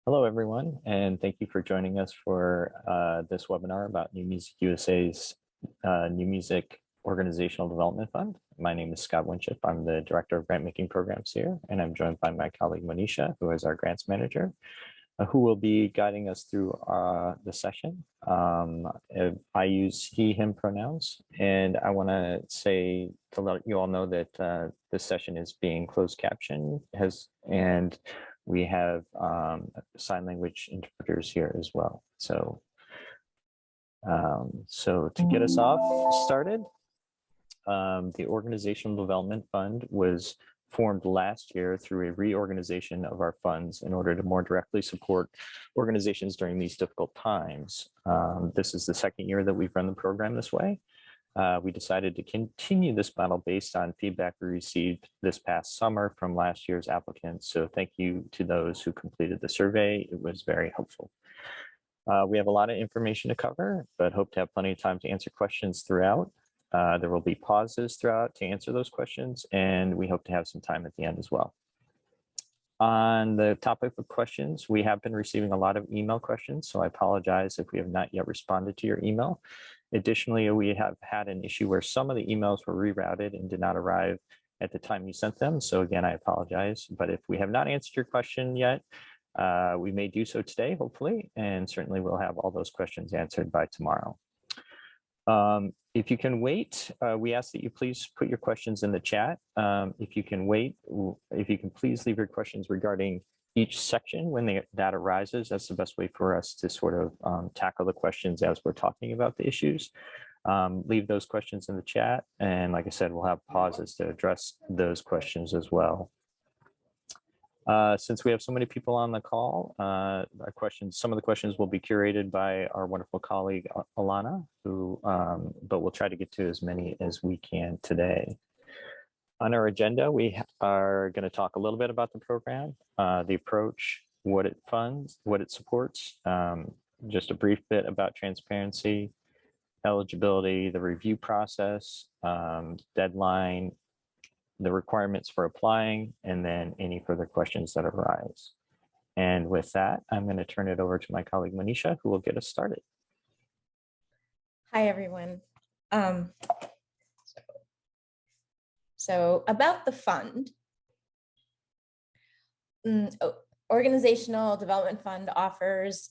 Hello, everyone, and thank you for joining us for this webinar about New Music USA's New Music Organizational Development Fund. My name is Scott Winship. I'm the Director of Grant Making Programs here, and I'm joined by my colleague Manisha, who is our Grants Manager, who will be guiding us through the session. I use he, him pronouns, and I want to say to let you all know that this session is being closed captioned, and we have sign language interpreters here as well. So to get us off started, the Organizational Development Fund was formed last year through a reorganization of our funds in order to more directly support organizations during these difficult times. This is the second year that we've run the program this way. We decided to continue this model based on feedback we received this past summer from last year's applicants. So thank you to those who completed the survey. It was very helpful. We have a lot of information to cover, but hope to have plenty of time to answer questions throughout. There will be pauses throughout to answer those questions, and we hope to have some time at the end as well. On the topic of questions, we have been receiving a lot of email questions, so I apologize if we have not yet responded to your email. Additionally, we have had an issue where some of the emails were rerouted and did not arrive at the time you sent them. So again, I apologize, but if we have not answered your question yet, we may do so today, hopefully, and certainly we'll have all those questions answered by tomorrow. If you can wait, we ask that you please put your questions in the chat. If you can wait, if you can please leave your questions regarding each section when that arises. That's the best way for us to sort of tackle the questions as we're talking about the issues. Leave those questions in the chat. And like I said, we'll have pauses to address those questions as well. Since we have so many people on the call, some of the questions will be curated by our wonderful colleague, Alana, but we'll try to get to as many as we can today. On our agenda, we are going to talk a little bit about the program, the approach, what it funds, what it supports, just a brief bit about transparency, eligibility, the review process, deadline, the requirements for applying, and then any further questions that arise. And with that, I'm going to turn it over to my colleague, Manisha, who will get us started. Hi, everyone. So about the fund, Organizational Development Fund offers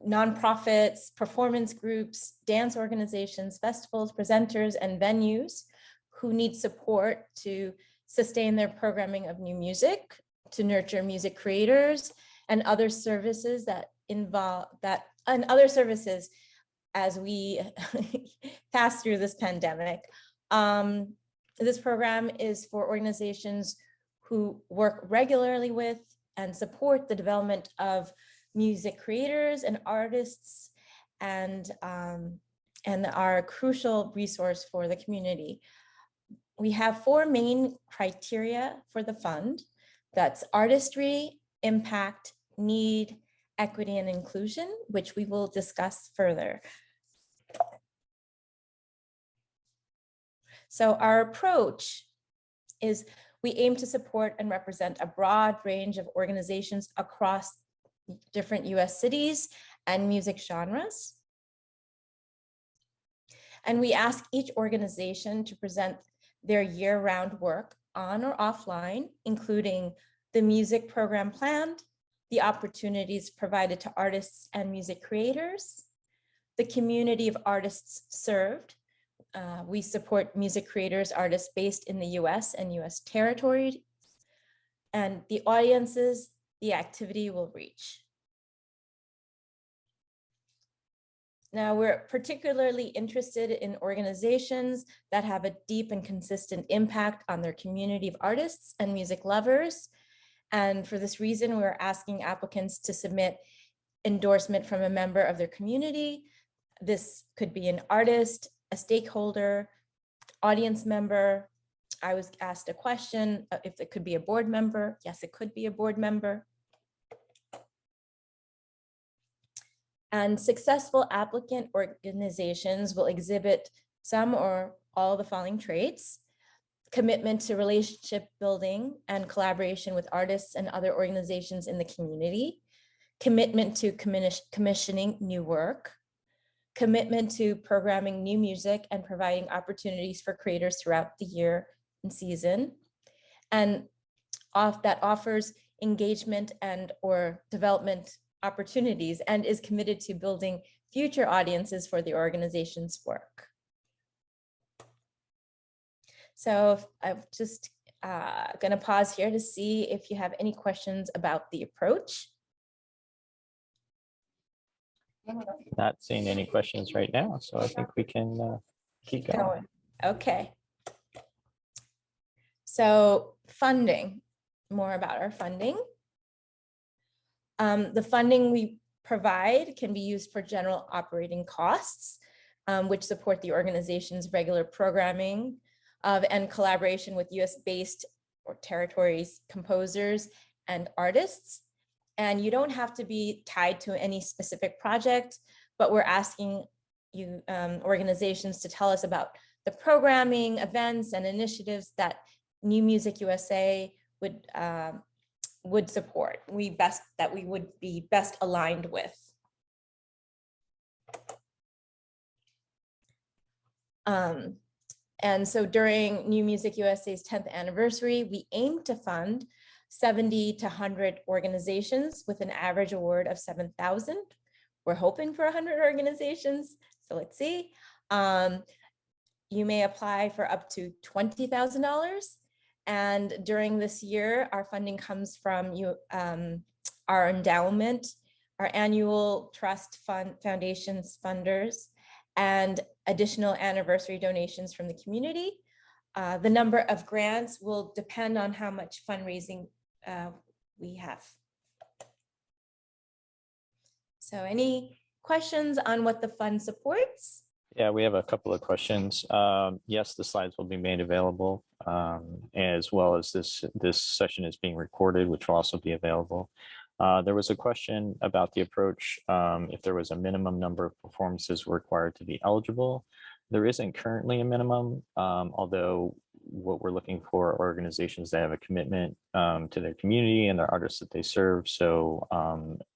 nonprofits, performance groups, dance organizations, festivals, presenters, and venues who need support to sustain their programming of new music, to nurture music creators, and other services as we pass through this pandemic. This program is for organizations who work regularly with and support the development of music creators and artists, and are a crucial resource for the community. We have 4 main criteria for the fund. That's artistry, impact, need, equity, and inclusion, which we will discuss further. So our approach is we aim to support and represent a broad range of organizations across different US cities and music genres. And we ask each organization to present their year-round work on or offline, including the music program planned, the opportunities provided to artists and music creators, the community of artists served. We support music creators, artists based in the US and US territory, and the audiences the activity will reach. Now, we're particularly interested in organizations that have a deep and consistent impact on their community of artists and music lovers. And for this reason, we're asking applicants to submit endorsement from a member of their community. This could be an artist, a stakeholder, audience member. I was asked a question if it could be a board member. Yes, it could be a board member. And successful applicant organizations will exhibit some or all the following traits: commitment to relationship building and collaboration with artists and other organizations in the community, commitment to commissioning new work, commitment to programming new music and providing opportunities for creators throughout the year and season, and that offers engagement and or development opportunities and is committed to building future audiences for the organization's work. So I'm just going to pause here to see if you have any questions about the approach. Not seeing any questions right now, so I think we can keep going. Okay. So funding, more about our funding. The funding we provide can be used for general operating costs, which support the organization's regular programming and collaboration with US-based or territories, composers, and artists. And you don't have to be tied to any specific project, but we're asking you organizations to tell us about the programming, events, and initiatives that New Music USA would support. That we would be best aligned with. And so during New Music USA's 10th anniversary, we aim to fund 70 to 100 organizations with an average award of 7,000. We're hoping for 100 organizations, so let's see. You may apply for up to $20,000. And during this year, our funding comes from our endowment, our annual trust fund, foundations funders, and additional anniversary donations from the community. The number of grants will depend on how much fundraising we have. So any questions on what the fund supports? Yeah, we have a couple of questions. Yes, the slides will be made available, as well as this session is being recorded, which will also be available. There was a question about the approach, if there was a minimum number of performances required to be eligible. There isn't currently a minimum, although what we're looking for are organizations that have a commitment to their community and their artists that they serve. So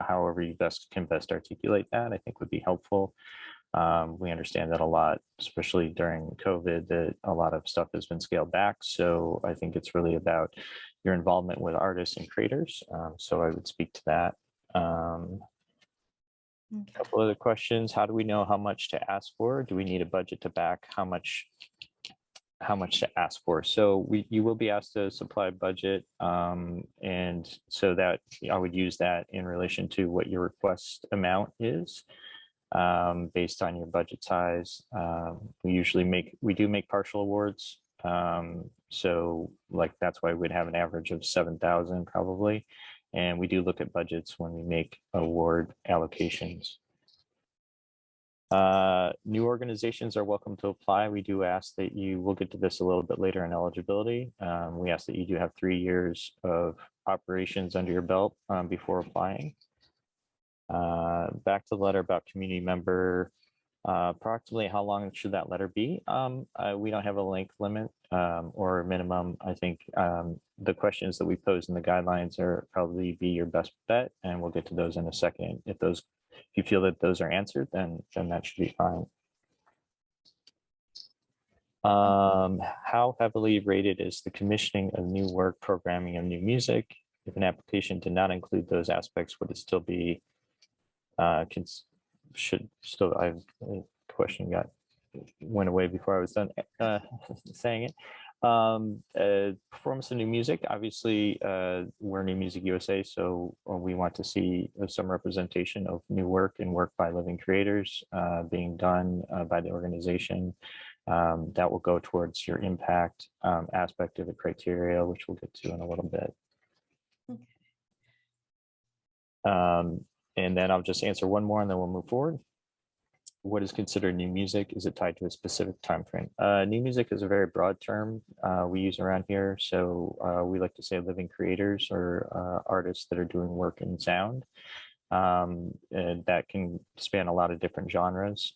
however you can best articulate that, I think would be helpful. We understand that a lot, especially during COVID, that a lot of stuff has been scaled back. So I think it's really about your involvement with artists and creators. So I would speak to that. A couple other questions. How do we know how much to ask for? Do we need a budget to back how much to ask for? So you will be asked to supply a budget, and so that I would use that in relation to what your request amount is. Based on your budget size. We do make partial awards. So like that's why we'd have an average of 7,000 probably. And we do look at budgets when we make award allocations. New organizations are welcome to apply. We do ask that we'll get to this a little bit later in eligibility. We ask that you do have 3 years of operations under your belt before applying. Back to the letter about community member, approximately how long should that letter be? We don't have a length limit or a minimum. I think the questions that we pose in the guidelines are probably be your best bet, and we'll get to those in a second. If you feel that those are answered, then that should be fine. How heavily rated is the commissioning of new work, programming of new music? If an application did not include those aspects, would it still be question went away before I was done saying it. Performance of new music, obviously we're New Music USA, so we want to see some representation of new work and work by living creators being done by the organization. That will go towards your impact aspect of the criteria, which we'll get to in a little bit. And then I'll just answer one more and then we'll move forward. What is considered new music? Is it tied to a specific time frame? New music is a very broad term we use around here. So we like to say living creators or artists that are doing work in sound. And that can span a lot of different genres.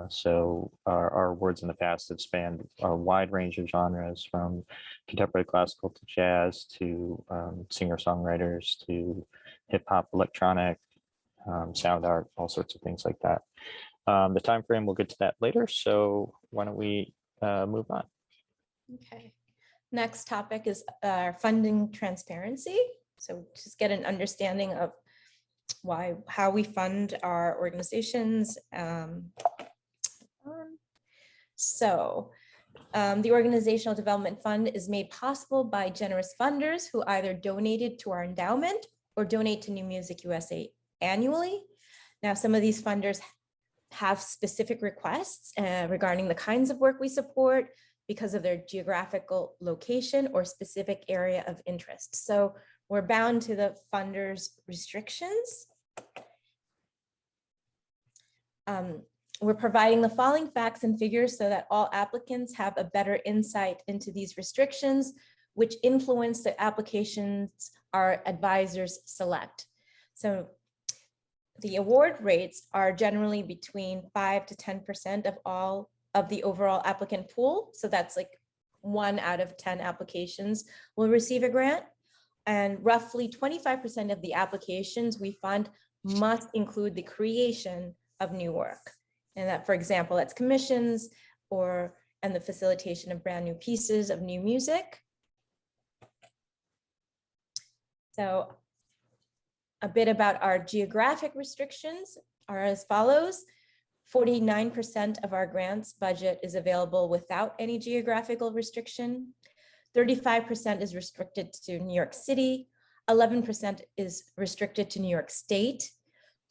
So our awards in the past have spanned a wide range of genres, from contemporary classical to jazz to singer-songwriters to hip hop, electronic, sound art, all sorts of things like that. The time frame, we'll get to that later. So why don't we move on? Okay. Next topic is funding transparency. So just get an understanding of how we fund our organizations. The Organizational Development Fund is made possible by generous funders who either donated to our endowment or donate to New Music USA annually. Now, some of these funders have specific requests regarding the kinds of work we support because of their geographical location or specific area of interest. So we're bound to the funders' restrictions. We're providing the following facts and figures so that all applicants have a better insight into these restrictions, which influence the applications our advisors select. So the award rates are generally between 5 to 10% of all of the overall applicant pool. So that's like 1 out of 10 applications will receive a grant. And roughly 25% of the applications we fund must include the creation of new work. And that, for example, that's commissions and the facilitation of brand new pieces of new music. So a bit about our geographic restrictions are as follows. 49% of our grants budget is available without any geographical restriction. 35% is restricted to New York City. 11% is restricted to New York State.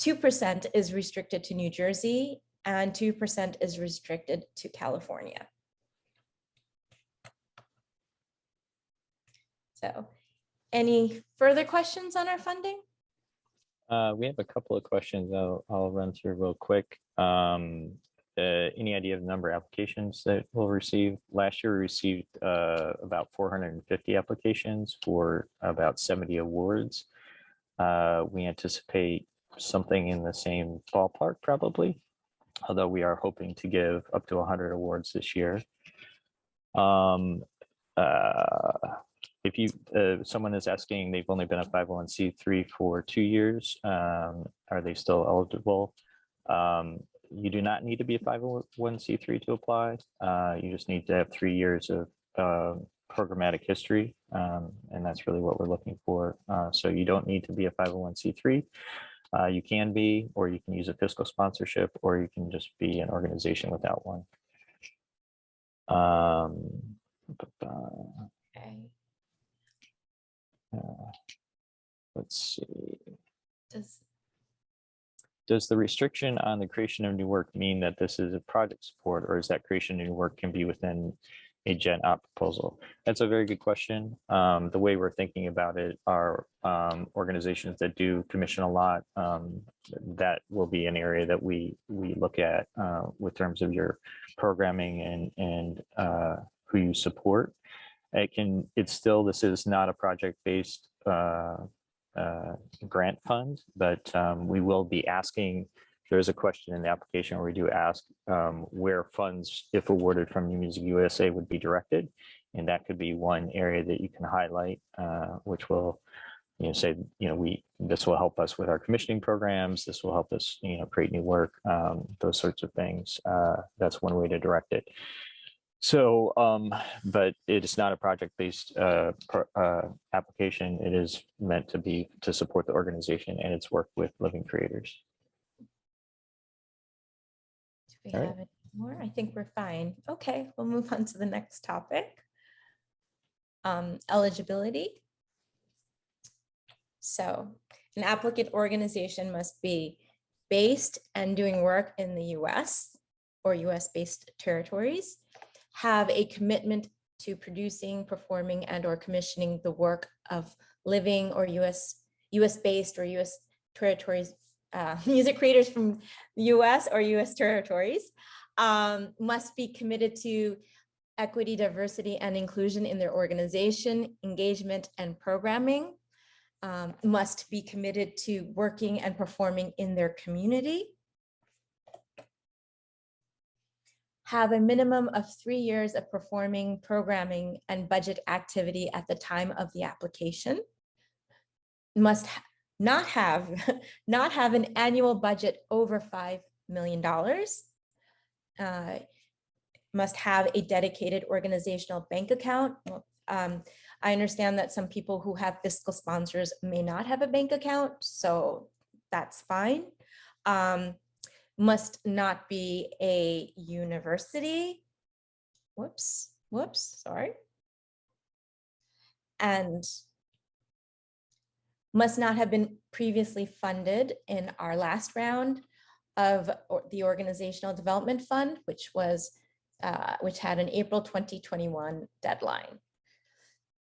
2% is restricted to New Jersey, and 2% is restricted to California. So, any further questions on our funding? We have a couple of questions I'll run through real quick. Any idea of the number of applications that we'll receive? Last year, we received about 450 applications for about 70 awards. We anticipate something in the same ballpark, probably, although we are hoping to give up to 100 awards this year. If someone is asking, they've only been a 501c3 for 2 years, are they still eligible? You do not need to be a 501c3 to apply. You just need to have 3 years of programmatic history, and that's really what we're looking for. So you don't need to be a 501c3. You can be, or you can use a fiscal sponsorship, or you can just be an organization without one. Okay. Let's see. Does the restriction on the creation of new work mean that this is a project support, or is that creation of new work can be within a Gen Op proposal? That's a very good question. The way we're thinking about it are organizations that do commission a lot. That will be an area that we look at with terms of your programming and who you support. This is not a project-based grant fund, but we will be asking. There's a question in the application where we do ask where funds, if awarded from New Music USA, would be directed, and that could be one area that you can highlight, which will, say, this will help us with our commissioning programs. This will help us, create new work, those sorts of things. That's one way to direct it. So, but it is not a project-based application. It is meant to support the organization and its work with living creators. Do we have any more? I think we're fine. Okay, we'll move on to the next topic. Eligibility. So an applicant organization must be based and doing work in the US or US-based territories, have a commitment to producing, performing, and or commissioning the work of living or US-based or US territories, music creators from the US or US territories, must be committed to equity, diversity, and inclusion in their organization, engagement, and programming. must be committed to working and performing in their community, have a minimum of 3 years of performing programming and budget activity at the time of the application, must not have not have an annual budget over $5 million, must have a dedicated organizational bank account. I understand that some people who have fiscal sponsors may not have a bank account, so that's fine. Must not be a university. Sorry. And must not have been previously funded in our last round of the Organizational Development Fund, which had an April 2021 deadline.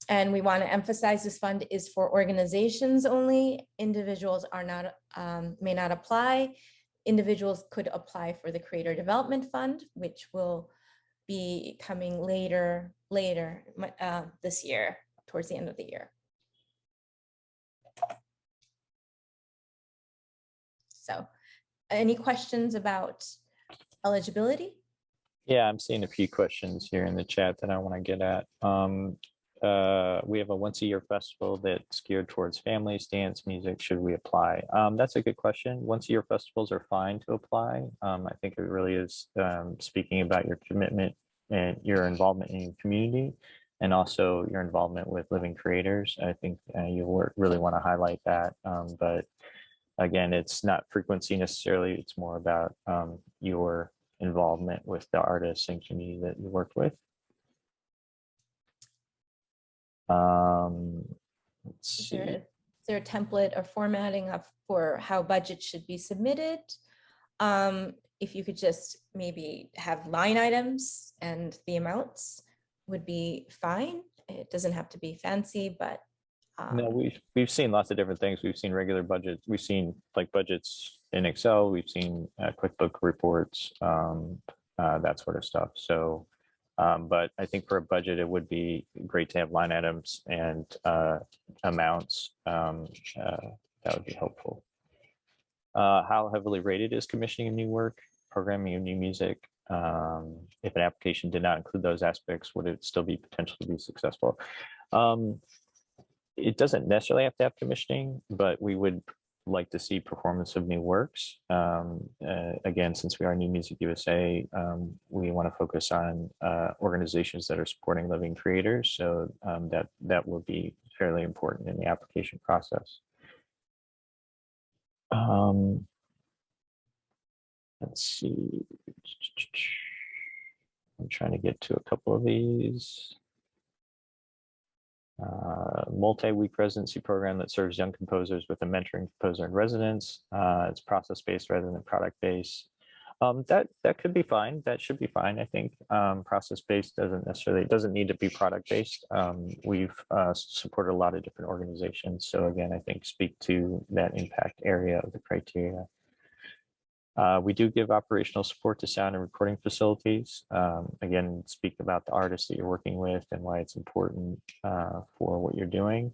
And we want to emphasize this fund is for organizations only. Individuals are not, may not apply. Individuals could apply for the Creator Development Fund, which will be coming later this year, towards the end of the year. So, any questions about eligibility? Yeah, I'm seeing a few questions here in the chat that I want to get at. We have a once-a-year festival that's geared towards families, dance, music. Should we apply? That's a good question. Once-a-year festivals are fine to apply. I think it really is speaking about your commitment and your involvement in your community, and also your involvement with living creators. I think you really want to highlight that. But again, it's not frequency necessarily. It's more about your involvement with the artists and community that you work with. Let's see. Is there a template or formatting for how budgets should be submitted? If you could just maybe have line items and the amounts would be fine. It doesn't have to be fancy, but no, we've seen lots of different things. We've seen regular budgets. We've seen like budgets in Excel. We've seen QuickBook reports, that sort of stuff. So, but I think for a budget, it would be great to have line items and amounts. That would be helpful. How heavily rated is commissioning of new work, programming of new music? If an application did not include those aspects, would it still be potential to be successful? It doesn't necessarily have to have commissioning, but we would like to see performance of new works. Again, since we are New Music USA, we want to focus on organizations that are supporting living creators. So that will be fairly important in the application process. Let's see. I'm trying to get to a couple of these. Multi-week residency program that serves young composers with a mentoring composer in residence. It's process-based rather than product-based. That could be fine. That should be fine. I think process-based doesn't need to be product-based. We've supported a lot of different organizations. So again, I think speak to that impact area of the criteria. We do give operational support to sound and recording facilities. Again, speak about the artists that you're working with and why it's important for what you're doing.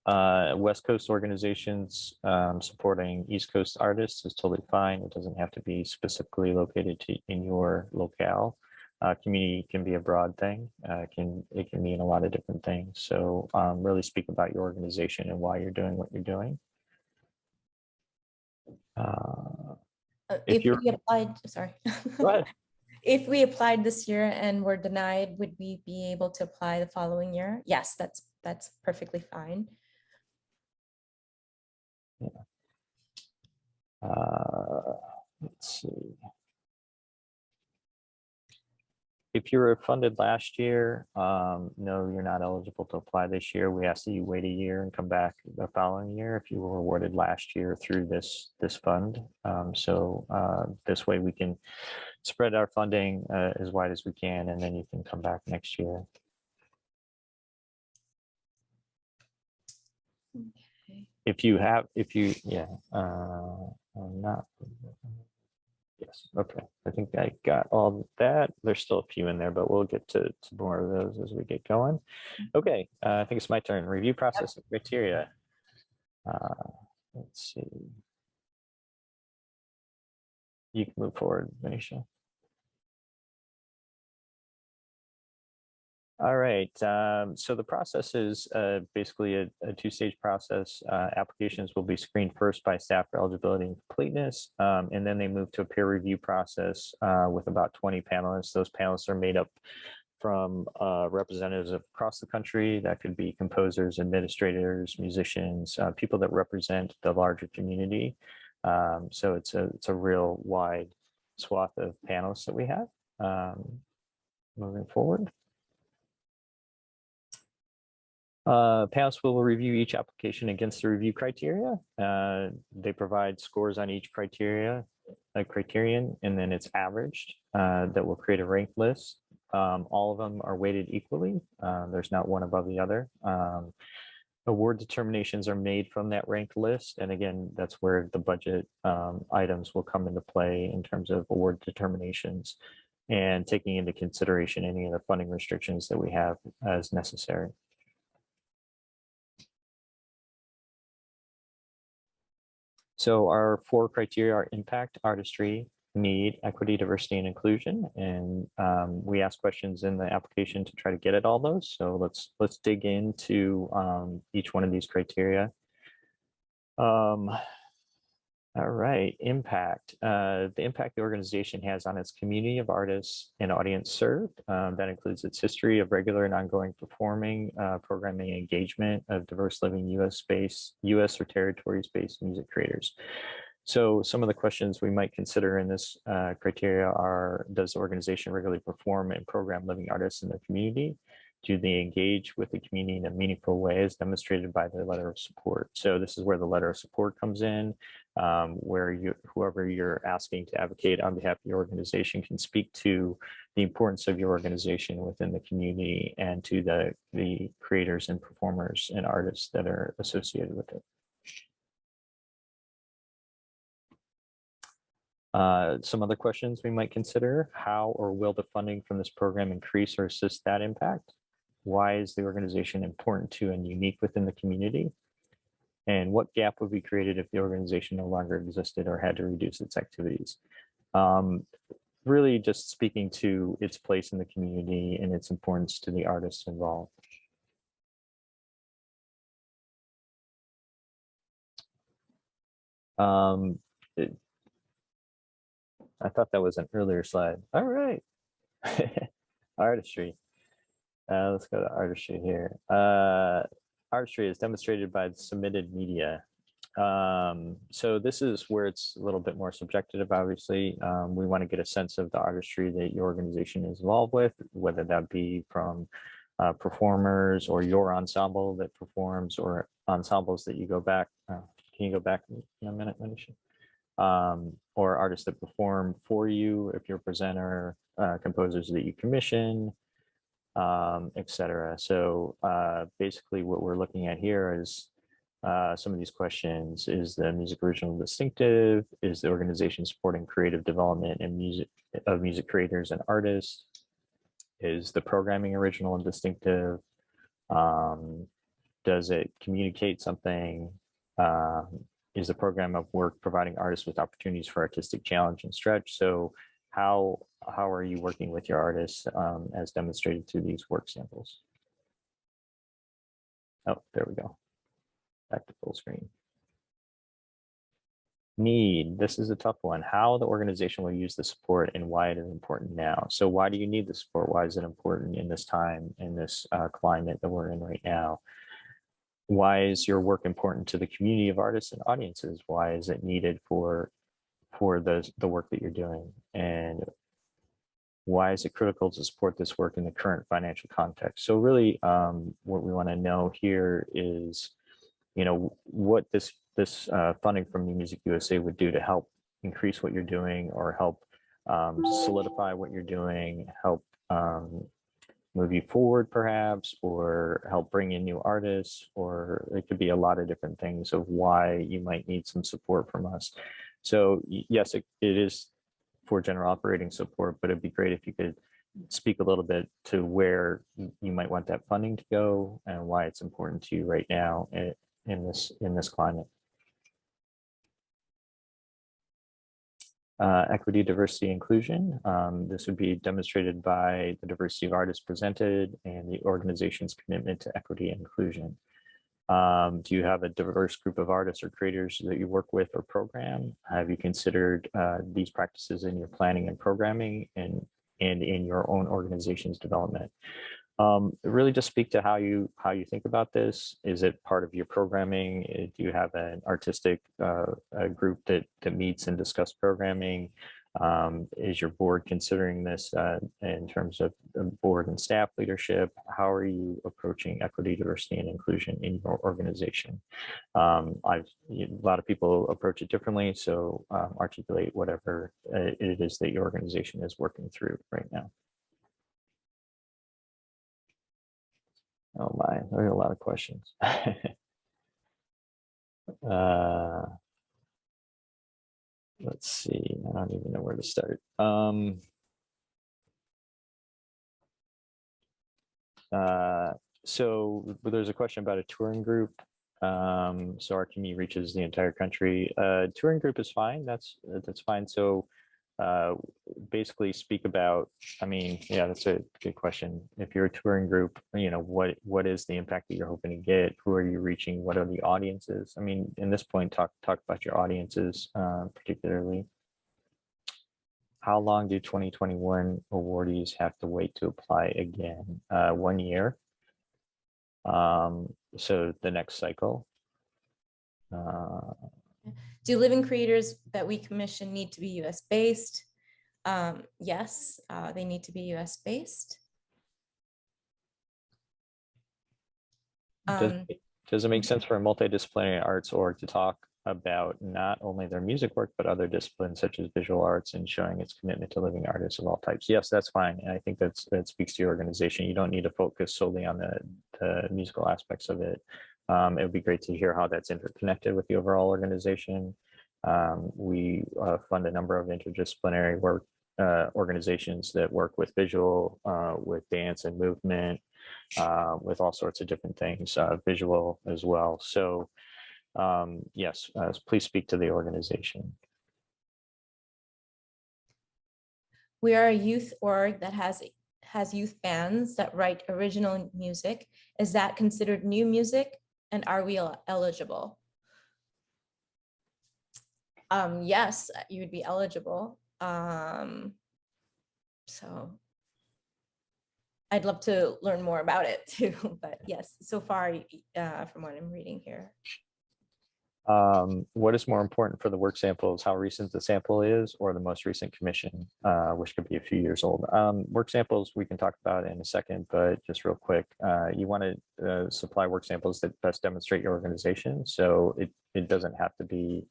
West Coast organizations supporting East Coast artists is totally fine. It doesn't have to be specifically located in your locale. Community can be a broad thing. It can mean a lot of different things. So really speak about your organization and why you're doing what you're doing. If we applied, sorry. Go ahead. If we applied this year and were denied, would we be able to apply the following year? Yes, that's perfectly fine. Yeah. Let's see. If you were funded last year, no, you're not eligible to apply this year. We ask that you wait a year and come back the following year if you were awarded last year through this fund. This way we can spread our funding as wide as we can, and then you can come back next year. Okay. If you, I'm not. Yes, okay. I think I got all that. There's still a few in there, but we'll get to more of those as we get going. Okay, I think it's my turn. Review process and criteria. Let's see. You can move forward, Manisha. All right, so the process is basically a two-stage process. Applications will be screened first by staff for eligibility and completeness, and then they move to a peer review process with about 20 panelists. Those panelists are made up from representatives across the country. That could be composers, administrators, musicians, people that represent the larger community. So it's a real wide swath of panelists that we have. Moving forward. Panelists will review each application against the review criteria. They provide scores on each criterion, and then it's averaged. That will create a ranked list. All of them are weighted equally. There's not one above the other. Award determinations are made from that ranked list. And again, that's where the budget items will come into play in terms of award determinations and taking into consideration any of the funding restrictions that we have as necessary. So our 4 criteria are impact, artistry, need, equity, diversity, and inclusion. And we ask questions in the application to try to get at all those. So let's dig into each one of these criteria. All right, impact. The impact the organization has on its community of artists and audience served. That includes its history of regular and ongoing performing, programming, engagement of diverse living US or territories-based music creators. So some of the questions we might consider in this criteria are, does the organization regularly perform and program living artists in their community? Do they engage with the community in a meaningful way as demonstrated by their letter of support? So this is where the letter of support comes in, where whoever you're asking to advocate on behalf of your organization can speak to the importance of your organization within the community and to the creators and performers and artists that are associated with it. Some other questions we might consider: how or will the funding from this program increase or assist that impact? Why is the organization important to and unique within the community? And what gap would be created if the organization no longer existed or had to reduce its activities? Really just speaking to its place in the community and its importance to the artists involved. I thought that was an earlier slide. All right. Artistry. Let's go to artistry here. Artistry is demonstrated by the submitted media. So this is where it's a little bit more subjective, obviously. We want to get a sense of the artistry that your organization is involved with, whether that be from performers or your ensemble that performs, or ensembles that you go back. Can you go back in a minute, Manisha? Or artists that perform for you if you're a presenter, composers that you commission, etc. So basically what we're looking at here is some of these questions. Is the music original distinctive? Is the organization supporting creative development and music creators and artists? Is the programming original and distinctive? Does it communicate something? Is the program of work providing artists with opportunities for artistic challenge and stretch? So how are you working with your artists as demonstrated through these work samples? Oh, there we go. Back to full screen. Need. This is a tough one. How the organization will use the support and why it is important now. So why do you need the support? Why is it important in this time, in this climate that we're in right now? Why is your work important to the community of artists and audiences? Why is it needed for the work that you're doing? And why is it critical to support this work in the current financial context? So really what we want to know here is, you know, what this funding from New Music USA would do to help increase what you're doing, or help solidify what you're doing, help move you forward perhaps, or help bring in new artists, or it could be a lot of different things of why you might need some support from us. So yes, it is for general operating support, but it'd be great if you could speak a little bit to where you might want that funding to go and why it's important to you right now in this climate. Equity, diversity, inclusion. This would be demonstrated by the diversity of artists presented and the organization's commitment to equity and inclusion. Do you have a diverse group of artists or creators that you work with or program? Have you considered these practices in your planning and programming and in your own organization's development? Really just speak to how you think about this. Is it part of your programming? Do you have an artistic group that meets and discuss programming? Is your board considering this in terms of board and staff leadership? How are you approaching equity, diversity, and inclusion in your organization? A lot of people approach it differently, so articulate whatever it is that your organization is working through right now. Oh my, there are a lot of questions. Let's see, I don't even know where to start. So there's a question about a touring group. So our community reaches the entire country. Touring group is fine, that's fine. So basically speak about, I mean, yeah, that's a good question. If you're a touring group, you know, what is the impact that you're hoping to get? Who are you reaching? What are the audiences? I mean, in this point, talk about your audiences, particularly. How long do 2021 awardees have to wait to apply again? 1 year. So the next cycle. Do living creators that we commission need to be US based? Yes, they need to be US based. Does it make sense for a multidisciplinary arts org to talk about not only their music work, but other disciplines such as visual arts and showing its commitment to living artists of all types? Yes, that's fine. And I think that speaks to your organization. You don't need to focus solely on the musical aspects of it. It would be great to hear how that's interconnected with the overall organization. We fund a number of interdisciplinary work organizations that work with visual, with dance and movement, with all sorts of different things, visual as well. So yes, please speak to the organization. We are a youth org that has youth bands that write original music. Is that considered new music? And are we eligible? Yes, you would be eligible. So I'd love to learn more about it too, but yes, so far from what I'm reading here. What is more important for the work samples, how recent the sample is or the most recent commission, which could be a few years old? Work samples we can talk about in a second, but just real quick, you want to supply work samples that best demonstrate your organization. So it doesn't have to be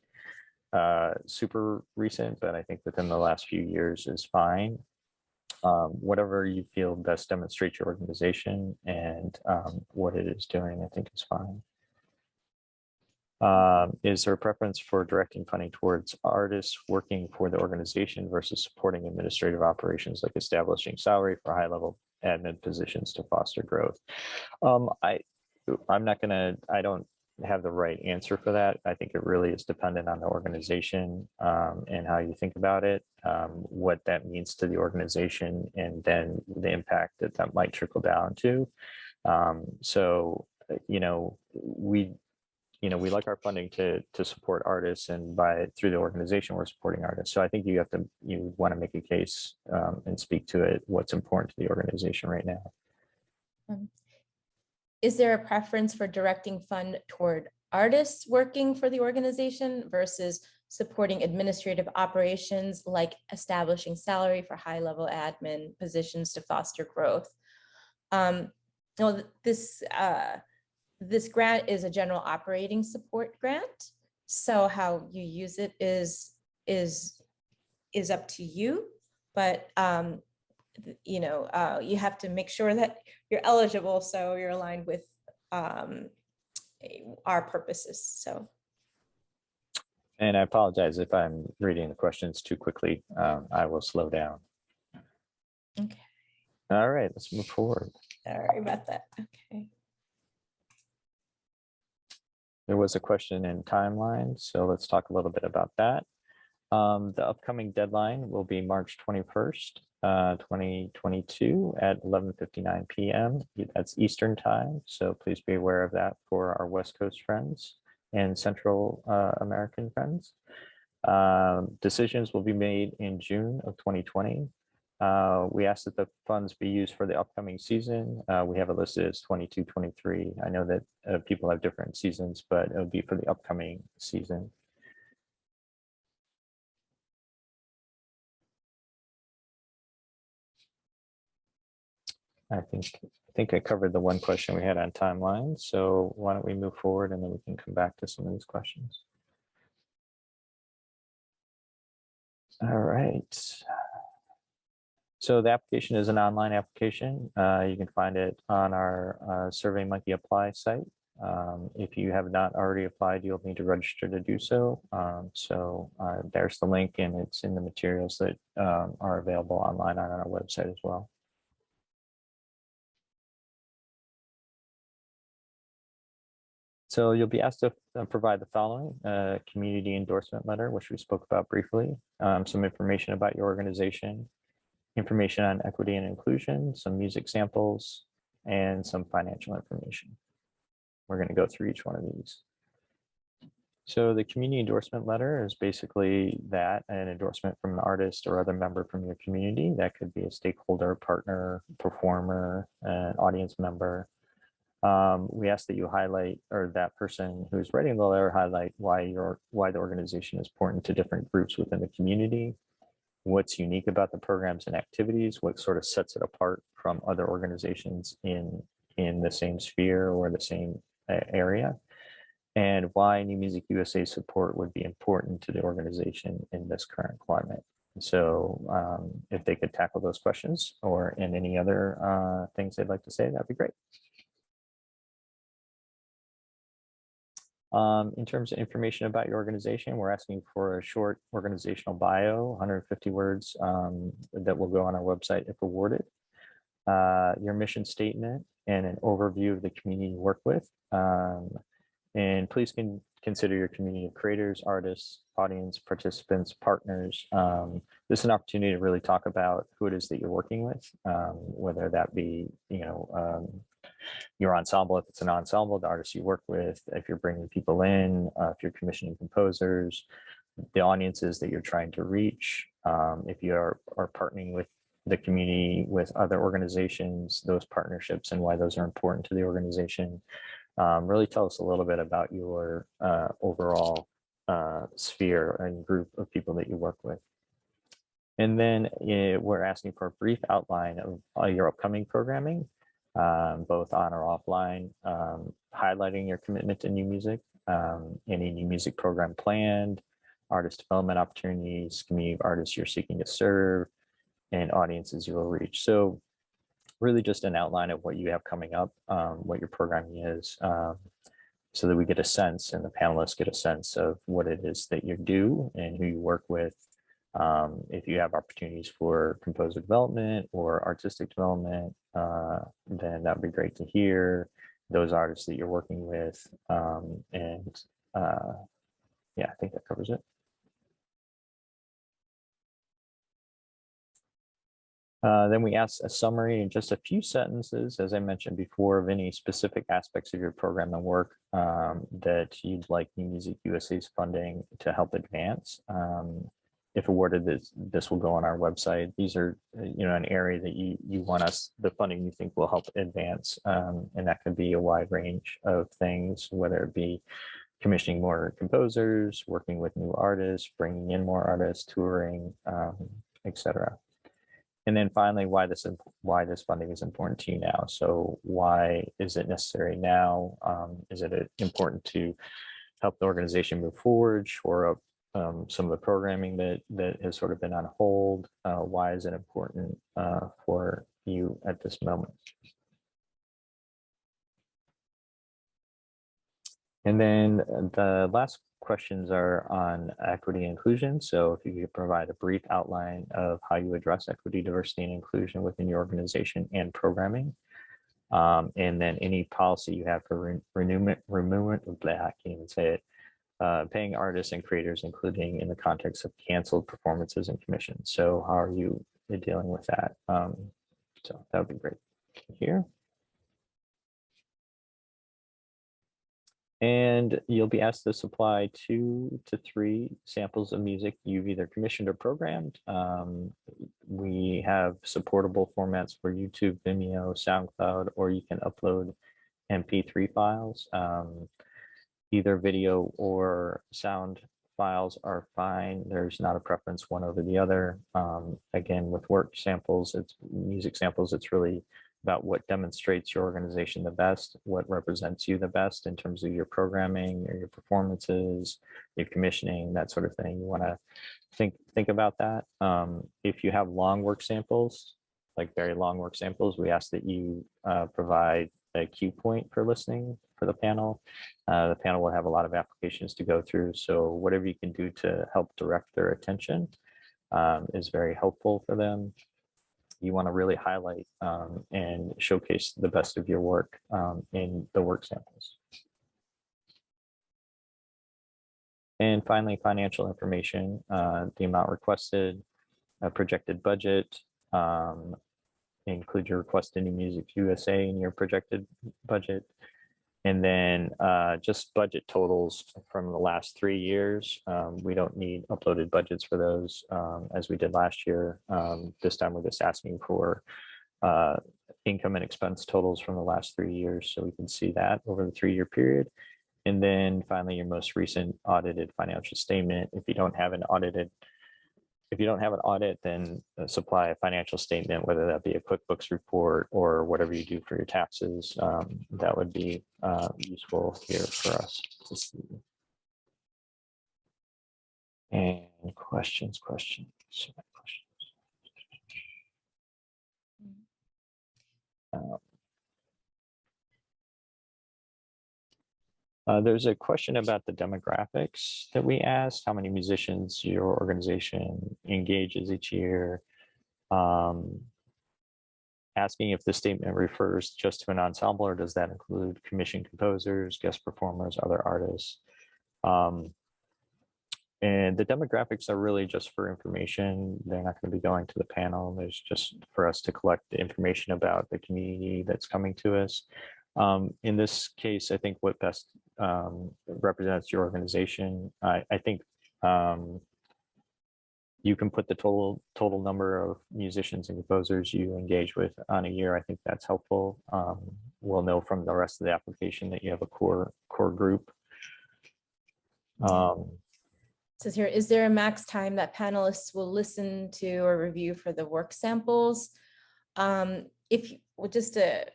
super recent, but I think within the last few years is fine. Whatever you feel best demonstrates your organization and what it is doing, I think is fine. Is there a preference for directing funding towards artists working for the organization versus supporting administrative operations like establishing salary for high-level admin positions to foster growth? I don't have the right answer for that. I think it really is dependent on the organization and how you think about it, what that means to the organization, and then the impact that might trickle down to. So, we like our funding to support artists, and through the organization we're supporting artists. So I think you want to make a case and speak to it, what's important to the organization right now. Is there a preference for directing fund toward artists working for the organization versus supporting administrative operations like establishing salary for high-level admin positions to foster growth? No, this grant is a general operating support grant. So how you use it is up to you, but you have to make sure that you're eligible, so you're aligned with our purposes. So And I apologize if I'm reading the questions too quickly. I will slow down. Okay, All right, let's move forward. sorry about that. Okay. There was a question in timeline, so let's talk a little bit about that. The upcoming deadline will be March 21st, 2022 at 11:59 p.m. That's Eastern time, so please be aware of that for our West Coast friends and Central American friends. Decisions will be made in June of 2020. We ask that the funds be used for the upcoming season. We have it listed as 22-23. I know that people have different seasons, but it would be for the upcoming season. I think I covered the one question we had on timeline. So why don't we move forward and then we can come back to some of these questions. All right. So the application is an online application. You can find it on our SurveyMonkey Apply site. If you have not already applied, you'll need to register to do so. There's the link, and it's in the materials that are available online on our website as well. So you'll be asked to provide the following: community endorsement letter, which we spoke about briefly, some information about your organization, information on equity and inclusion, some music samples, and some financial information. We're going to go through each one of these. So the community endorsement letter is basically that, an endorsement from an artist or other member from your community. That could be a stakeholder, partner, performer, an audience member. We ask that you highlight, or that person who's writing the letter highlight why the organization is important to different groups within the community, what's unique about the programs and activities, what sort of sets it apart from other organizations in the same sphere or the same area, and why New Music USA support would be important to the organization in this current climate. So if they could tackle those questions or in any other things they'd like to say, that'd be great. In terms of information about your organization, we're asking for a short organizational bio, 150 words, that will go on our website if awarded. Your mission statement and an overview of the community you work with. And please consider your community of creators, artists, audience, participants, partners. This is an opportunity to really talk about who it is that you're working with, whether that be, your ensemble, if it's an ensemble, the artists you work with, if you're bringing people in, if you're commissioning composers, the audiences that you're trying to reach, if you are partnering with the community, with other organizations, those partnerships and why those are important to the organization. Really tell us a little bit about your overall sphere and group of people that you work with. And then we're asking for a brief outline of your upcoming programming, both on or offline, highlighting your commitment to new music, any new music program planned, artist development opportunities, community of artists you're seeking to serve, and audiences you will reach. So really just an outline of what you have coming up, what your programming is, so that we get a sense and the panelists get a sense of what it is that you do and who you work with. If you have opportunities for composer development or artistic development, then that would be great to hear those artists that you're working with. Yeah, I think that covers it. Then we ask a summary in just a few sentences, as I mentioned before, of any specific aspects of your program and work that you'd like New Music USA's funding to help advance. If awarded, this will go on our website. These are, an area that you want the funding you think will help advance, and that can be a wide range of things, whether it be commissioning more composers, working with new artists, bringing in more artists, touring, etc. And then finally, why this funding is important to you now. So why is it necessary now? Is it important to help the organization move forward, shore up some of the programming that has sort of been on hold? Why is it important for you at this moment? And then the last questions are on equity and inclusion. So if you could provide a brief outline of how you address equity, diversity, and inclusion within your organization and programming. And then any policy you have for renewment, I can't even say it, paying artists and creators, including in the context of canceled performances and commissions. So how are you dealing with that? So that would be great here. And you'll be asked to supply 2 to 3 samples of music you've either commissioned or programmed. We have supportable formats for YouTube, Vimeo, SoundCloud, or you can upload MP3 files. Either video or sound files are fine. There's not a preference one over the other. Again, with work samples, it's music samples, it's really about what demonstrates your organization the best, what represents you the best in terms of your programming or your performances, your commissioning, that sort of thing. You want to think about that. If you have long work samples, like very long work samples, we ask that you provide a cue point for listening for the panel. The panel will have a lot of applications to go through, so whatever you can do to help direct their attention is very helpful for them. You want to really highlight and showcase the best of your work in the work samples. And finally, financial information, the amount requested, a projected budget, include your requested New Music USA in your projected budget, and then just budget totals from the last 3 years. We don't need uploaded budgets for those as we did last year. This time we're just asking for income and expense totals from the last 3 years so we can see that over the 3-year period. And then finally, your most recent audited financial statement. If you don't have an audit, then supply a financial statement, whether that be a QuickBooks report or whatever you do for your taxes. That would be useful here for us to see. And questions. There's a question about the demographics that we asked, how many musicians your organization engages each year. Asking if the statement refers just to an ensemble or does that include commissioned composers, guest performers, other artists. And the demographics are really just for information. They're not going to be going to the panel. There's just for us to collect the information about the community that's coming to us. In this case, I think what best represents your organization, I think you can put the total number of musicians and composers you engage with on a year. I think that's helpful. We'll know from the rest of the application that you have a core group. It says here, is there a max time that panelists will listen to or review for the work samples? If just a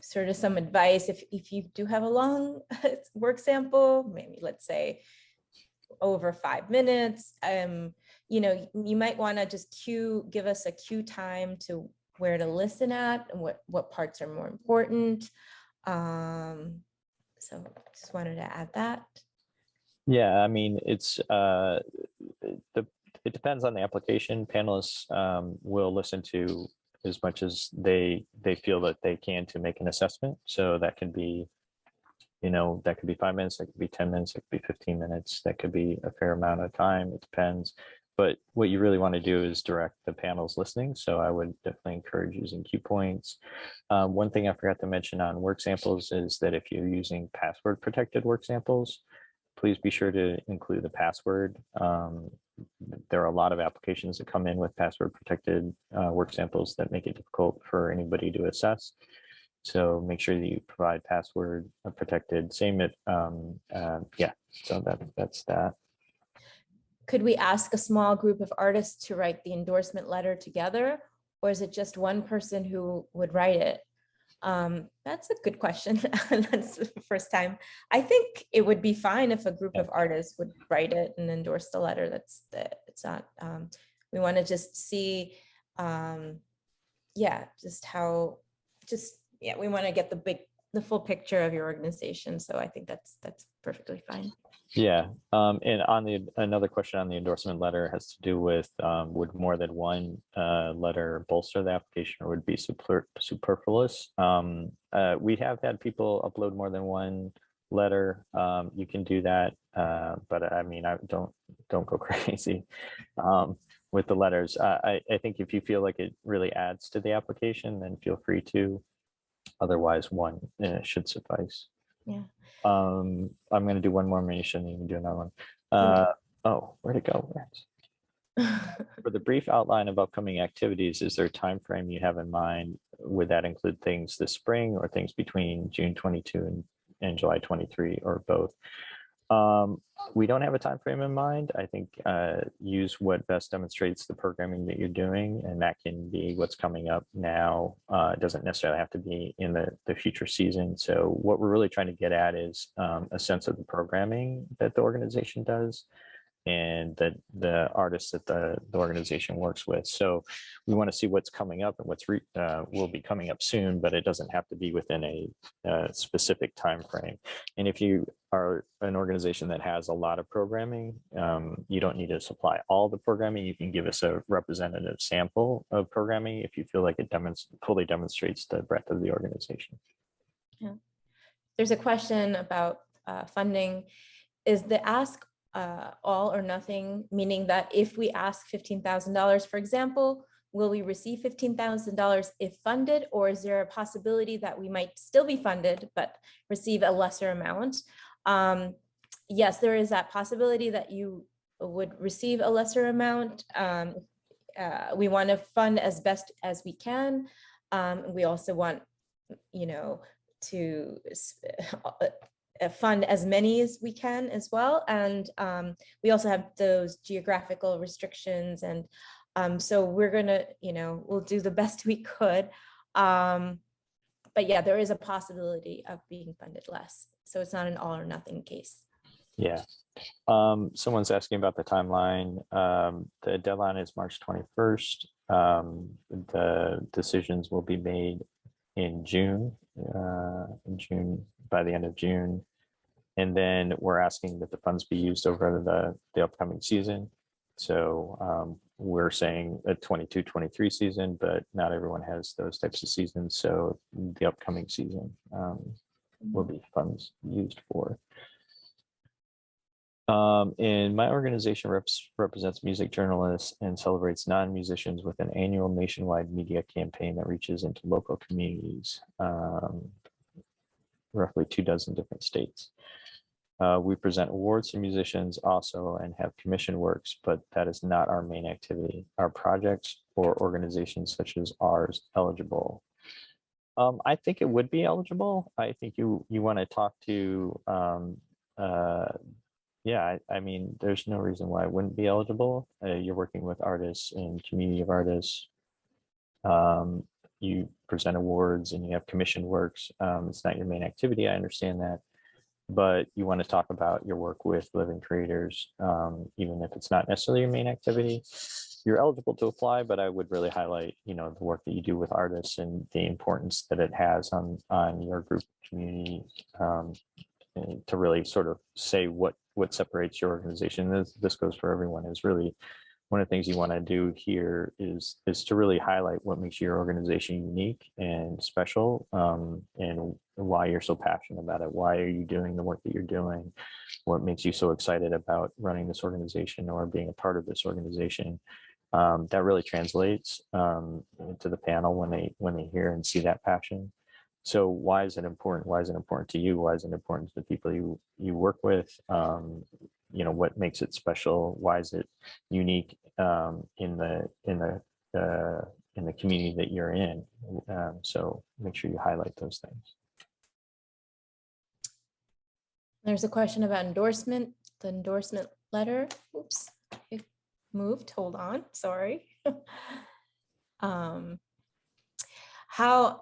sort of some advice, if you do have a long work sample, maybe let's say over 5 minutes, you might want to just give us a cue time to where to listen at and what parts are more important. So just wanted to add that. Yeah, I mean, it depends on the application. Panelists will listen to as much as they feel that they can to make an assessment. So that can be, that could be 5 minutes, that could be 10 minutes, it could be 15 minutes, that could be a fair amount of time. It depends. But what you really want to do is direct the panel's listening. So I would definitely encourage using cue points. One thing I forgot to mention on work samples is that if you're using password protected work samples, please be sure to include the password. There are a lot of applications that come in with password protected work samples that make it difficult for anybody to assess. So make sure that you provide password protected. Same it, yeah. So that's that. Could we ask a small group of artists to write the endorsement letter together, or is it just one person who would write it? That's a good question. That's the first time. I think it would be fine if a group of artists would write it and endorse the letter. It's not, we want to just see, yeah, we want to get the the full picture of your organization. So I think that's perfectly fine. Yeah, and on another question on the endorsement letter has to do with would more than one letter bolster the application or would be superfluous? We have had people upload more than one letter. You can do that, but I mean, I don't go crazy with the letters. I think if you feel like it really adds to the application, then feel free to. Otherwise, one should suffice. Yeah. I'm going to do one more mention. You can do another one. Oh, where'd it go? For the brief outline of upcoming activities, is there a time frame you have in mind? Would that include things this spring or things between June 22 and July 23 or both? We don't have a time frame in mind. I think use what best demonstrates the programming that you're doing, and that can be what's coming up now. It doesn't necessarily have to be in the future season. So what we're really trying to get at is a sense of the programming that the organization does and that the artists that the organization works with. So we want to see what's coming up and what's will be coming up soon, but it doesn't have to be within a specific time frame. And if you are an organization that has a lot of programming, you don't need to supply all the programming. You can give us a representative sample of programming if you feel like it fully demonstrates the breadth of the organization. Yeah. There's a question about funding. Is the ask all or nothing, meaning that if we ask $15,000, for example, will we receive $15,000 if funded, or is there a possibility that we might still be funded but receive a lesser amount? Yes, there is that possibility that you would receive a lesser amount. We want to fund as best as we can. We also want, to fund as many as we can as well. And we also have those geographical restrictions. And so we're gonna, we'll do the best we could. But yeah, there is a possibility of being funded less. So it's not an all or nothing case. Yeah. Someone's asking about the timeline. The deadline is March 21st. The decisions will be made in June, by the end of June. And then we're asking that the funds be used over the upcoming season. So we're saying a 22-23 season, but not everyone has those types of seasons. So the upcoming season will be funds used for. And my organization represents music journalists and celebrates non-musicians with an annual nationwide media campaign that reaches into local communities, roughly 24 different states. We present awards to musicians also and have commission works, but that is not our main activity. Our projects or organizations such as ours eligible. I think it would be eligible. I think you want to talk to yeah, I mean, there's no reason why it wouldn't be eligible. You're working with artists and community of artists. You present awards and you have commission works. It's not your main activity. I understand that, but you want to talk about your work with living creators, even if it's not necessarily your main activity. You're eligible to apply, but I would really highlight, the work that you do with artists and the importance that it has on your group community, to really sort of say what separates your organization. This goes for everyone, is really one of the things you want to do here is to really highlight what makes your organization unique and special, and why you're so passionate about it. Why are you doing the work that you're doing? What makes you so excited about running this organization or being a part of this organization? That really translates to the panel when they hear and see that passion. So why is it important? Why is it important to you? Why is it important to the people you work with? What makes it special? Why is it unique in the community that you're in? So make sure you highlight those things. There's a question about endorsement, the endorsement letter. Oops, it moved. Hold on. Sorry. How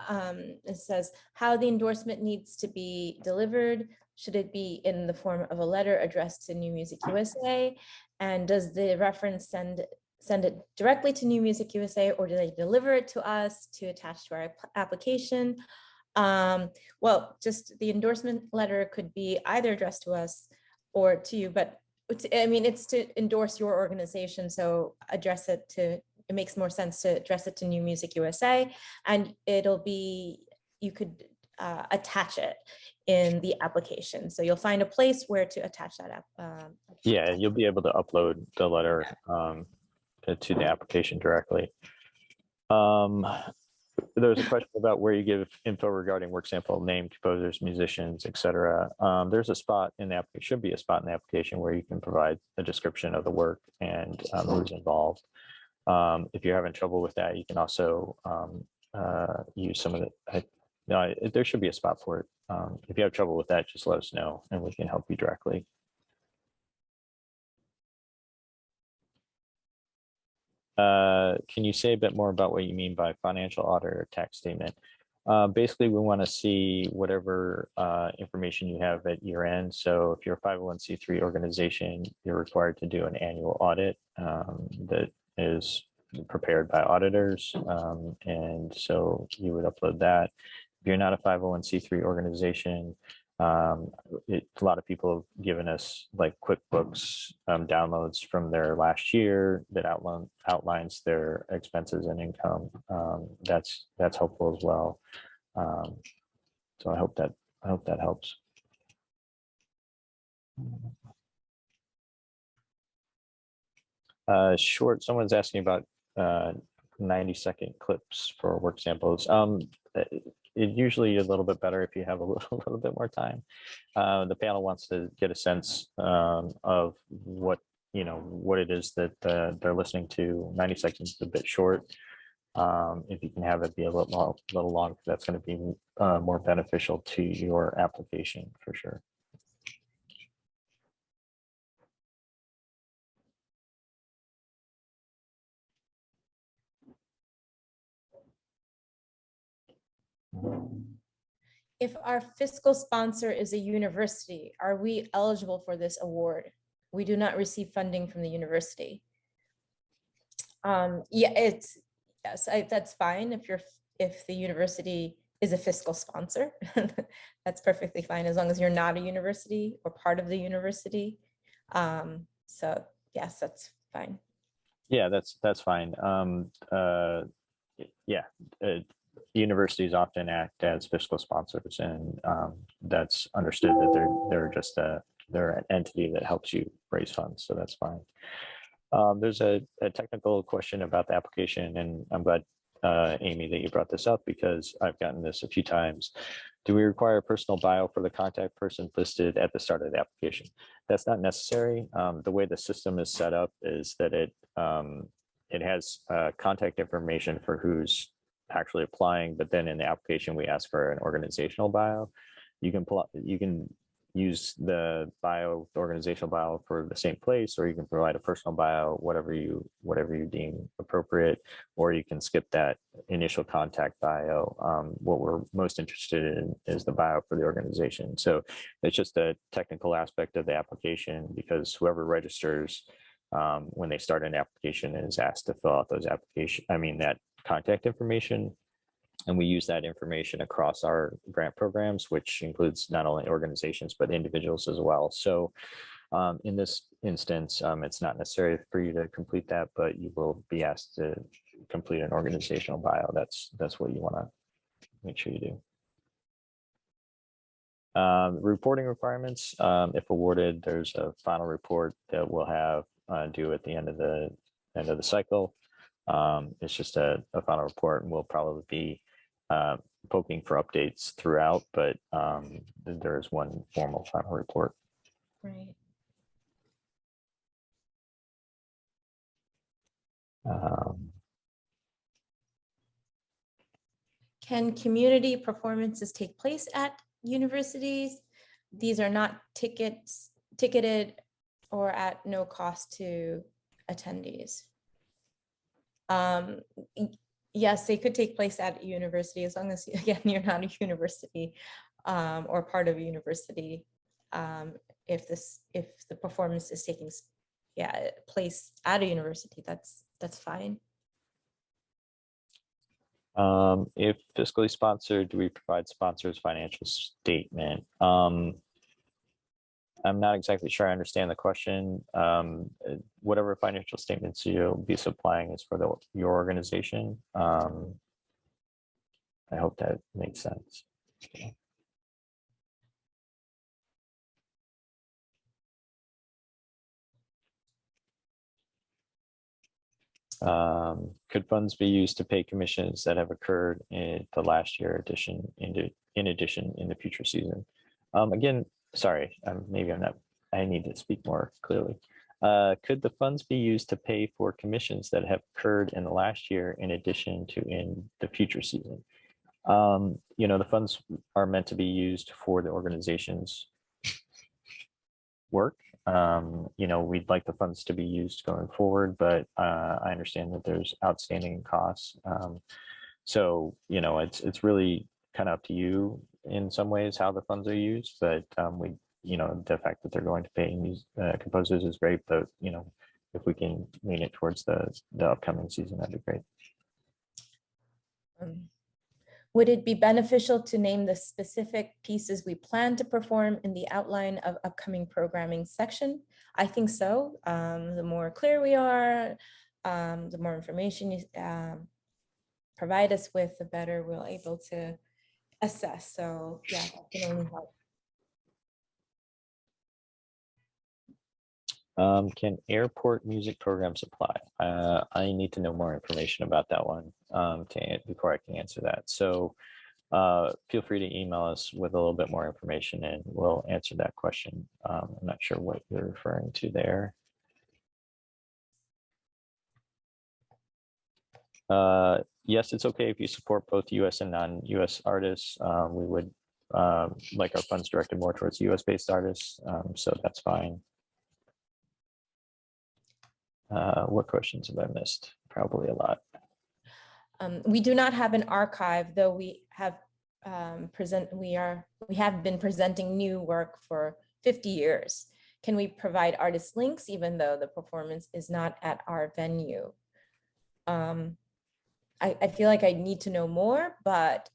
it says how the endorsement needs to be delivered. Should it be in the form of a letter addressed to New Music USA? And does the reference send it directly to New Music USA, or do they deliver it to us to attach to our application? Well, just the endorsement letter could be either addressed to us or to you, but I mean, it's to endorse your organization. So address it to, it makes more sense to address it to New Music USA, and it'll be, you could attach it in the application. So you'll find a place where to attach that app. Yeah, you'll be able to upload the letter to the application directly. There's a question about where you give info regarding work sample, name, composers, musicians, etc. There's a spot in the application, should be a spot in the application where you can provide a description of the work and who's involved. If you're having trouble with that, you can also use some of the, there should be a spot for it. If you have trouble with that, just let us know and we can help you directly. Can you say a bit more about what you mean by financial audit or tax statement? Basically, we want to see whatever information you have at year end. So if you're a 501c3 organization, you're required to do an annual audit that is prepared by auditors. And so you would upload that. If you're not a 501c3 organization, a lot of people have given us like QuickBooks downloads from their last year that outlines their expenses and income. That's helpful as well. So I hope that helps. Short. Someone's asking about 90-second clips for work samples. It usually a little bit better if you have a little bit more time. The panel wants to get a sense of what it is that they're listening to. 90 seconds is a bit short. If you can have it be a little longer, that's going to be more beneficial to your application for sure. If our fiscal sponsor is a university, are we eligible for this award? We do not receive funding from the university. Yeah, yes, that's fine if the university is a fiscal sponsor. That's perfectly fine as long as you're not a university or part of the university. So yes, that's fine. Yeah, that's fine. Yeah. Universities often act as fiscal sponsors, and that's understood that they're just they're an entity that helps you raise funds, so that's fine. There's a technical question about the application, and I'm glad, Amy, that you brought this up because I've gotten this a few times. Do we require a personal bio for the contact person listed at the start of the application? That's not necessary. The way the system is set up is that it has contact information for who's actually applying, but then in the application we ask for an organizational bio. You can use the organizational bio for the same place, or you can provide a personal bio, whatever you deem appropriate, or you can skip that initial contact bio. What we're most interested in is the bio for the organization. So it's just a technical aspect of the application because whoever registers when they start an application is asked to fill out that contact information. And we use that information across our grant programs, which includes not only organizations, but individuals as well. So in this instance, it's not necessary for you to complete that, but you will be asked to complete an organizational bio. That's what you want to make sure you do. Reporting requirements, if awarded, there's a final report that we'll have due at the end of the cycle. It's just a final report, and we'll probably be poking for updates throughout, but there is one formal final report. Right. Can community performances take place at universities? These are not ticketed or at no cost to attendees. Yes, they could take place at a university as long as, again, you're not a university or part of a university. If the performance is taking place at a university, that's fine. If fiscally sponsored, do we provide sponsors financial statement? I'm not exactly sure I understand the question. Whatever financial statements you'll be supplying is for your organization. I hope that makes sense. Could funds be used to pay commissions that have occurred in the last year in addition in the future season? Again, sorry, maybe I'm not, I need to speak more clearly. Could the funds be used to pay for commissions that have occurred in the last year in addition to in the future season? The funds are meant to be used for the organization's work. We'd like the funds to be used going forward, but I understand that there's outstanding costs. So, it's really kind of up to you in some ways how the funds are used, but the fact that they're going to pay composers is great, but if we can lean it towards the upcoming season, that'd be great. Would it be beneficial to name the specific pieces we plan to perform in the outline of upcoming programming section? I think so. The more clear we are, the more information you provide us with, the better we're able to assess. So yeah, that can only help. Can airport music programs apply? I need to know more information about that one before I can answer that. So feel free to email us with a little bit more information and we'll answer that question. I'm not sure what you're referring to there. Yes, it's okay if you support both US and non-US artists. We would like our funds directed more towards US based artists, so that's fine. What questions have I missed? Probably a lot. We do not have an archive, though we have we have been presenting new work for 50 years. Can we provide artist links even though the performance is not at our venue? I feel like I need to know more, but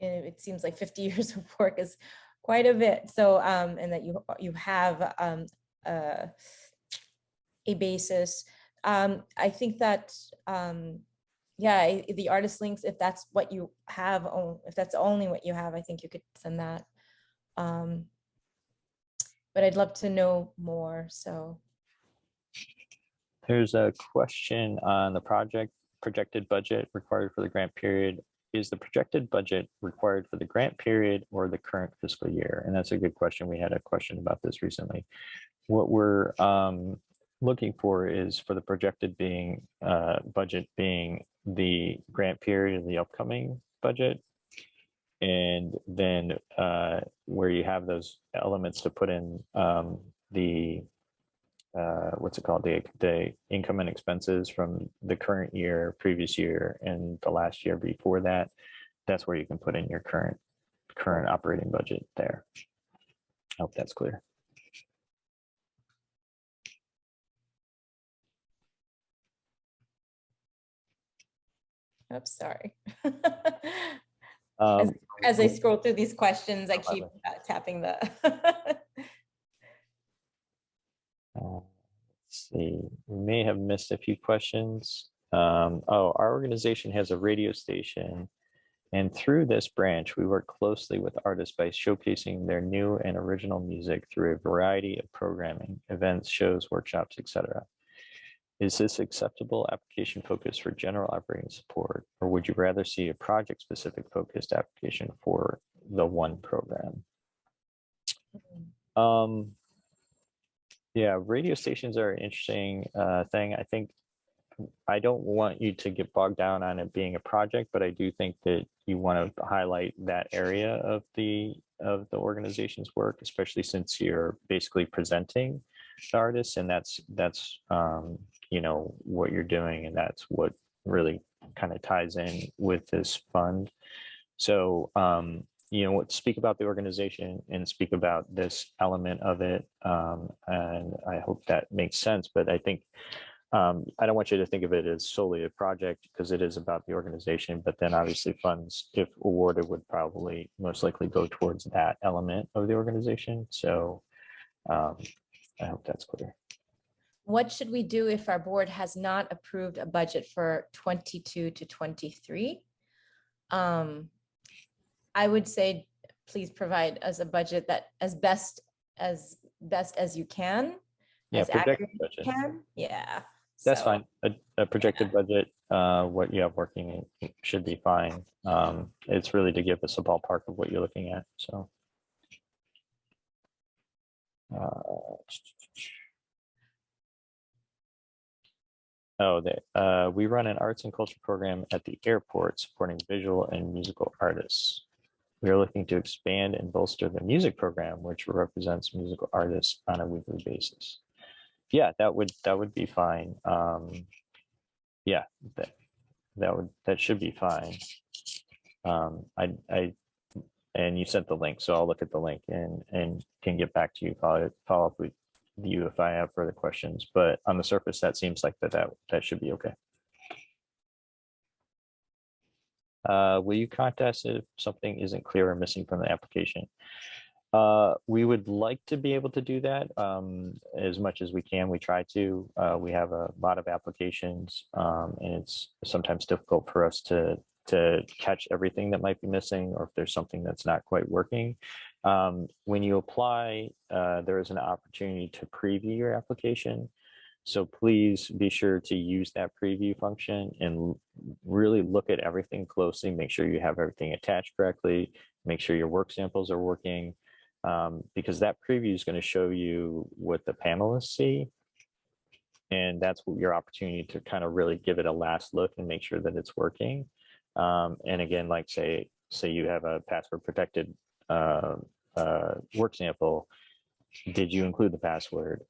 it seems like 50 years of work is quite a bit. So, and that you have a basis. I think that, yeah, the artist links, if that's what you have, if that's only what you have, I think you could send that. But I'd love to know more, so. There's a question on the projected budget required for the grant period. Is the projected budget required for the grant period or the current fiscal year? And that's a good question. We had a question about this recently. What we're looking for is for the projected budget being the grant period of the upcoming budget. And then where you have those elements to put in the what's it called, the income and expenses from the current year, previous year, and the last year before that, that's where you can put in your current operating budget there. I hope that's clear. Oops, sorry. As I scroll through these questions, I keep tapping the. Let's see, we may have missed a few questions. Our organization has a radio station, and through this branch, we work closely with artists by showcasing their new and original music through a variety of programming, events, shows, workshops, etc. Is this acceptable application focus for general operating support, or would you rather see a project-specific focused application for the one program? Yeah, radio stations are an interesting thing. I think I don't want you to get bogged down on it being a project, but I do think that you want to highlight that area of the organization's work, especially since you're basically presenting the artists, and that's what you're doing, and that's what really kind of ties in with this fund. So speak about the organization and speak about this element of it, and I hope that makes sense. But I think I don't want you to think of it as solely a project because it is about the organization, but then obviously funds, if awarded, would probably most likely go towards that element of the organization. So I hope that's clear. What should we do if our board has not approved a budget for 22 to 23? I would say, please provide us a budget that as best as you can. Yeah, as accurate projected as you budget. can. Yeah. That's So, fine. A projected budget, what you have working should be fine. It's really to give us a ballpark of what you're looking at. So. We run an arts and culture program at the airport supporting visual and musical artists. We are looking to expand and bolster the music program, which represents musical artists on a weekly basis. Yeah, that would be fine. Yeah, that should be fine. And you sent the link, so I'll look at the link and can get back to you, follow up with you if I have further questions. But on the surface, that seems like that should be okay. Will you contact us if something isn't clear or missing from the application? We would like to be able to do that as much as we can. We try to. We have a lot of applications, and it's sometimes difficult for us to catch everything that might be missing, or if there's something that's not quite working. When you apply, there is an opportunity to preview your application. So please be sure to use that preview function and really look at everything closely. Make sure you have everything attached correctly. Make sure your work samples are working, because that preview is going to show you what the panelists see. And that's what your opportunity to kind of really give it a last look and make sure that it's working. And again, like say you have a password protected work sample. Did you include the password?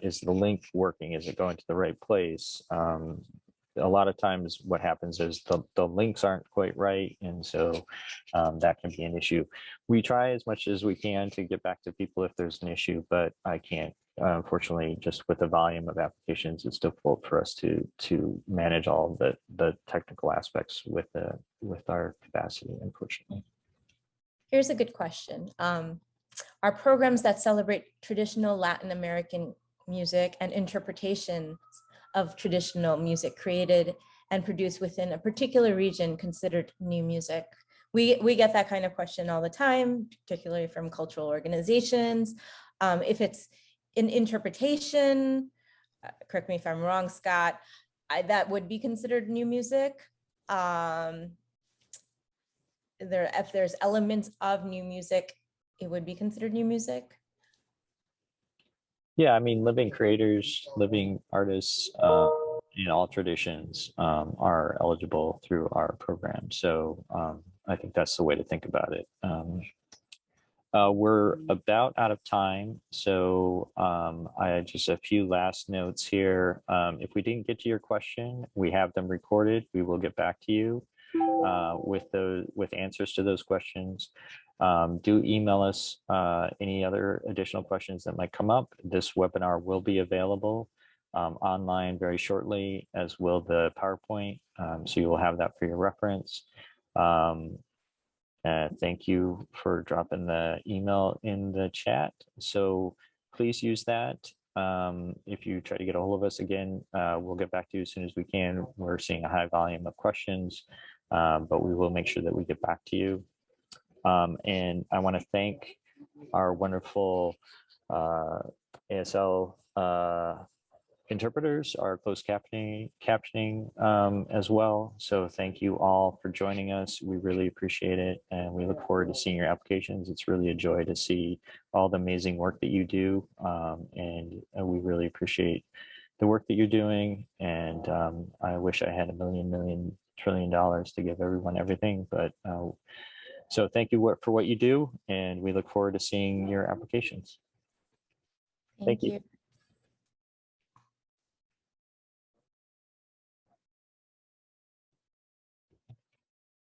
Is the link working? Is it going to the right place? A lot of times what happens is the links aren't quite right. And so that can be an issue. We try as much as we can to get back to people if there's an issue, but I can't, unfortunately, just with the volume of applications, it's difficult for us to manage all the technical aspects with our capacity, unfortunately. here's a good question. Are programs that celebrate traditional Latin American music and interpretations of traditional music created and produced within a particular region considered new music? We get that kind of question all the time, particularly from cultural organizations. If it's an interpretation, correct me if I'm wrong, Scott, that would be considered new music. If there's elements of new music, it would be considered new music. Yeah, I mean, living creators, living artists in all traditions are eligible through our program. So I think that's the way to think about it. We're about out of time. So I had just a few last notes here. If we didn't get to your question, we have them recorded. We will get back to you with answers to those questions. Do email us any other additional questions that might come up. This webinar will be available online very shortly, as will the PowerPoint. So you will have that for your reference. Thank you for dropping the email in the chat. So please use that. If you try to get a hold of us again, we'll get back to you as soon as we can. We're seeing a high volume of questions, but we will make sure that we get back to you. And I want to thank our wonderful ASL interpreters, our closed captioning as well. So thank you all for joining us. We really appreciate it. And we look forward to seeing your applications. It's really a joy to see all the amazing work that you do. And we really appreciate the work that you're doing. And I wish I had $1 million trillion to give everyone everything, but so thank you for what you do, and we look forward to seeing your applications. Thank you.